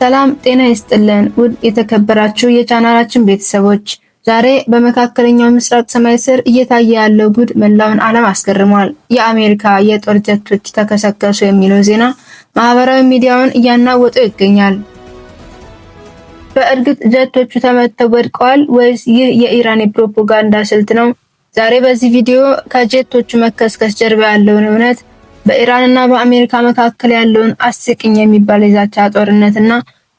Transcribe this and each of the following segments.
ሰላም ጤና ይስጥልን ውድ የተከበራችሁ የቻናላችን ቤተሰቦች፣ ዛሬ በመካከለኛው ምስራቅ ሰማይ ስር እየታየ ያለው ጉድ መላውን ዓለም አስገርሟል። የአሜሪካ የጦር ጀቶች ተከሰከሱ የሚለው ዜና ማህበራዊ ሚዲያውን እያናወጠው ይገኛል። በእርግጥ ጀቶቹ ተመተው ወድቀዋል ወይስ ይህ የኢራን የፕሮፓጋንዳ ስልት ነው? ዛሬ በዚህ ቪዲዮ ከጀቶቹ መከስከስ ጀርባ ያለውን እውነት፣ በኢራንና በአሜሪካ መካከል ያለውን አስቂኝ የሚባል የዛቻ ጦርነትና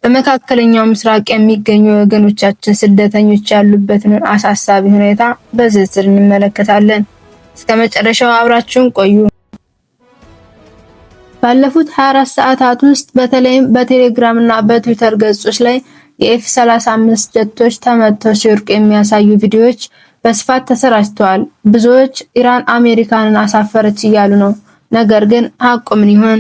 በመካከለኛው ምስራቅ የሚገኙ ወገኖቻችን ስደተኞች ያሉበትን አሳሳቢ ሁኔታ በዝርዝር እንመለከታለን። እስከ መጨረሻው አብራችሁን ቆዩ። ባለፉት 24 ሰዓታት ውስጥ በተለይም በቴሌግራም እና በትዊተር ገጾች ላይ የኤፍ-35 ጀቶች ተመተው ሲወድቁ የሚያሳዩ ቪዲዮዎች በስፋት ተሰራጭተዋል። ብዙዎች ኢራን አሜሪካንን አሳፈረች እያሉ ነው። ነገር ግን ሐቁ ምን ይሆን?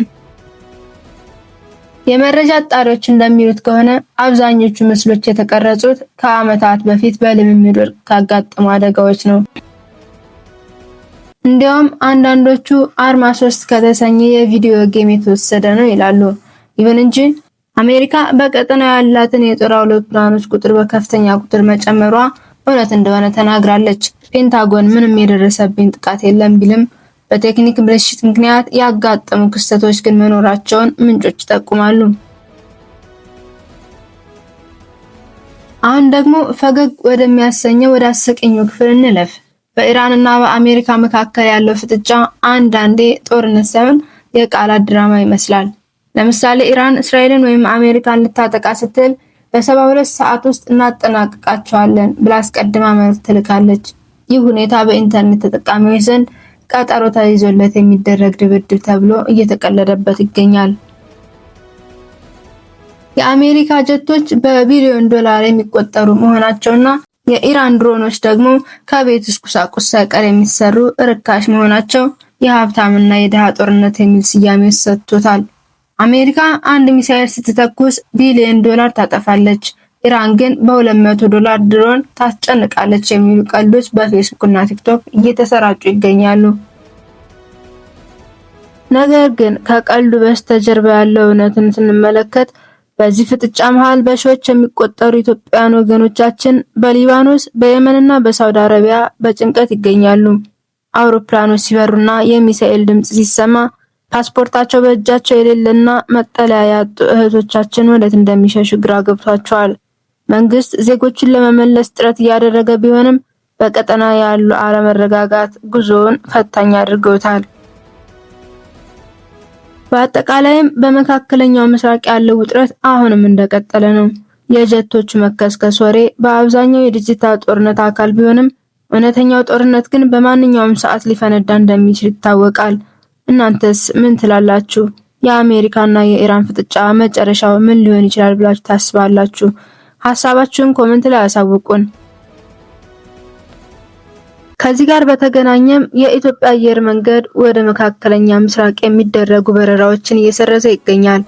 የመረጃ አጣሪዎች እንደሚሉት ከሆነ አብዛኞቹ ምስሎች የተቀረጹት ከዓመታት በፊት በልምምድ ወቅት ካጋጠሙ አደጋዎች ነው። እንዲያውም አንዳንዶቹ አርማ 3 ከተሰኘ የቪዲዮ ጌም የተወሰደ ነው ይላሉ። ይሁን እንጂ አሜሪካ በቀጠናው ያላትን የጦር አውሮፕላኖች ቁጥር በከፍተኛ ቁጥር መጨመሯ እውነት እንደሆነ ተናግራለች። ፔንታጎን ምንም የደረሰብኝ ጥቃት የለም ቢልም በቴክኒክ ብልሽት ምክንያት ያጋጠሙ ክስተቶች ግን መኖራቸውን ምንጮች ይጠቁማሉ። አሁን ደግሞ ፈገግ ወደሚያሰኘው ወደ አስቂኙ ክፍል እንለፍ። በኢራንና በአሜሪካ መካከል ያለው ፍጥጫ አንዳንዴ ጦርነት ሳይሆን የቃላት ድራማ ይመስላል። ለምሳሌ ኢራን እስራኤልን ወይም አሜሪካን ልታጠቃ ስትል በ72 ሰዓት ውስጥ እናጠናቅቃቸዋለን ብላ አስቀድማ መልእክት ትልካለች። ይህ ሁኔታ በኢንተርኔት ተጠቃሚዎች ዘንድ ቀጠሮ ተይዞለት የሚደረግ ድብድብ ተብሎ እየተቀለደበት ይገኛል። የአሜሪካ ጀቶች በቢሊዮን ዶላር የሚቆጠሩ መሆናቸውና የኢራን ድሮኖች ደግሞ ከቤት ውስጥ ቁሳቁስ ሳይቀር የሚሰሩ ርካሽ መሆናቸው የሀብታምና የድሃ ጦርነት የሚል ስያሜ ሰጥቶታል። አሜሪካ አንድ ሚሳኤል ስትተኩስ ቢሊዮን ዶላር ታጠፋለች፣ ኢራን ግን በ200 ድሮን ታስጨንቃለች የሚሉ ቀልዶች በፌስቡክ እና ቲክቶክ እየተሰራጩ ይገኛሉ። ነገር ግን ከቀልዱ በስተጀርባ ያለው እውነትን ስንመለከት በዚህ ፍጥጫ መሃል በሺዎች የሚቆጠሩ ኢትዮጵያውያን ወገኖቻችን በሊባኖስ፣ በየመንና በሳውዲ አረቢያ በጭንቀት ይገኛሉ። አውሮፕላኖች ሲበሩና የሚሳኤል ድምጽ ሲሰማ ፓስፖርታቸው በእጃቸው የሌለና መጠለያ ያጡ እህቶቻችን ወዴት እንደሚሸሹ ግራ ገብቷቸዋል። መንግስት ዜጎችን ለመመለስ ጥረት እያደረገ ቢሆንም በቀጠና ያሉ አለመረጋጋት ጉዞውን ፈታኝ አድርገውታል። በአጠቃላይም በመካከለኛው ምስራቅ ያለው ውጥረት አሁንም እንደቀጠለ ነው። የጀቶቹ መከስከስ ወሬ በአብዛኛው የዲጂታል ጦርነት አካል ቢሆንም እውነተኛው ጦርነት ግን በማንኛውም ሰዓት ሊፈነዳ እንደሚችል ይታወቃል። እናንተስ ምን ትላላችሁ? የአሜሪካና የኢራን ፍጥጫ መጨረሻው ምን ሊሆን ይችላል ብላችሁ ታስባላችሁ? ሐሳባችሁን ኮሜንት ላይ አሳውቁን። ከዚህ ጋር በተገናኘም የኢትዮጵያ አየር መንገድ ወደ መካከለኛ ምስራቅ የሚደረጉ በረራዎችን እየሰረዘ ይገኛል።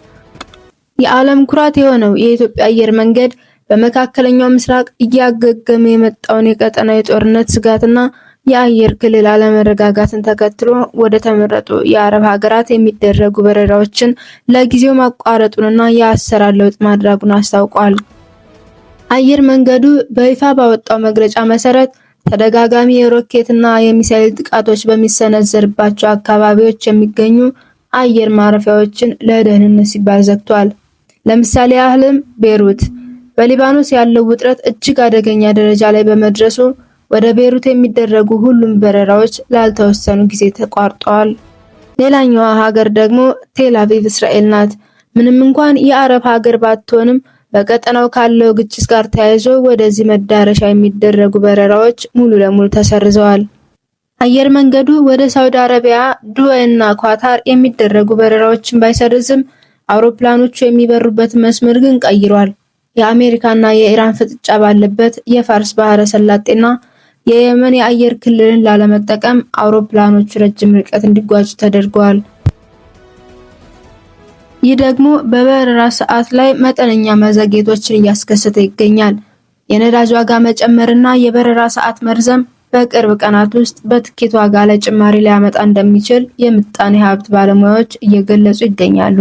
የዓለም ኩራት የሆነው የኢትዮጵያ አየር መንገድ በመካከለኛው ምስራቅ እያገገመ የመጣውን የቀጠናዊ ጦርነት ስጋትና የአየር ክልል አለመረጋጋትን ተከትሎ ወደ ተመረጡ የአረብ ሀገራት የሚደረጉ በረራዎችን ለጊዜው ማቋረጡንና የአሰራር ለውጥ ማድረጉን አስታውቋል። አየር መንገዱ በይፋ ባወጣው መግለጫ መሰረት ተደጋጋሚ የሮኬትና የሚሳኤል ጥቃቶች በሚሰነዘርባቸው አካባቢዎች የሚገኙ አየር ማረፊያዎችን ለደህንነት ሲባል ዘግቷል። ለምሳሌ ያህልም ቤሩት። በሊባኖስ ያለው ውጥረት እጅግ አደገኛ ደረጃ ላይ በመድረሱ ወደ ቤሩት የሚደረጉ ሁሉም በረራዎች ላልተወሰኑ ጊዜ ተቋርጠዋል። ሌላኛዋ ሀገር ደግሞ ቴል አቪቭ እስራኤል ናት። ምንም እንኳን የአረብ ሀገር ባትሆንም በቀጠናው ካለው ግጭት ጋር ተያይዞ ወደዚህ መዳረሻ የሚደረጉ በረራዎች ሙሉ ለሙሉ ተሰርዘዋል። አየር መንገዱ ወደ ሳውዲ አረቢያ፣ ዱባይ እና ኳታር የሚደረጉ በረራዎችን ባይሰርዝም አውሮፕላኖቹ የሚበሩበት መስመር ግን ቀይሯል። የአሜሪካና የኢራን ፍጥጫ ባለበት የፋርስ ባህረ ሰላጤና የየመን የአየር ክልልን ላለመጠቀም አውሮፕላኖቹ ረጅም ርቀት እንዲጓዙ ተደርገዋል። ይህ ደግሞ በበረራ ሰዓት ላይ መጠነኛ መዘግየቶችን እያስከሰተ ይገኛል። የነዳጅ ዋጋ መጨመርና የበረራ ሰዓት መርዘም በቅርብ ቀናት ውስጥ በትኬት ዋጋ ላይ ጭማሪ ሊያመጣ እንደሚችል የምጣኔ ሀብት ባለሙያዎች እየገለጹ ይገኛሉ።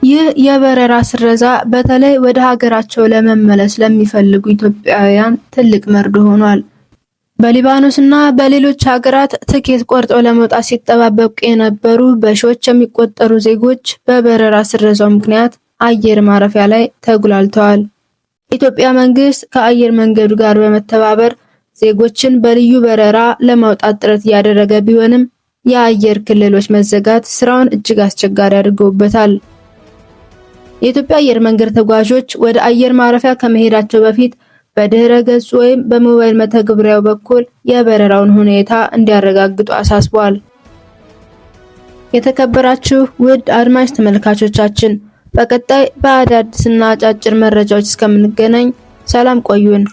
ይህ የበረራ ስረዛ በተለይ ወደ ሀገራቸው ለመመለስ ለሚፈልጉ ኢትዮጵያውያን ትልቅ መርዶ ሆኗል። በሊባኖስና በሌሎች ሀገራት ትኬት ቆርጠው ለመውጣት ሲጠባበቁ የነበሩ በሺዎች የሚቆጠሩ ዜጎች በበረራ ስረዛው ምክንያት አየር ማረፊያ ላይ ተጉላልተዋል። የኢትዮጵያ መንግስት ከአየር መንገዱ ጋር በመተባበር ዜጎችን በልዩ በረራ ለማውጣት ጥረት እያደረገ ቢሆንም የአየር ክልሎች መዘጋት ስራውን እጅግ አስቸጋሪ አድርገውበታል። የኢትዮጵያ አየር መንገድ ተጓዦች ወደ አየር ማረፊያ ከመሄዳቸው በፊት በድህረ ገጹ ወይም በሞባይል መተግበሪያው በኩል የበረራውን ሁኔታ እንዲያረጋግጡ አሳስቧል። የተከበራችሁ ውድ አድማጭ ተመልካቾቻችን በቀጣይ በአዳዲስና አጫጭር መረጃዎች እስከምንገናኝ ሰላም ቆዩን።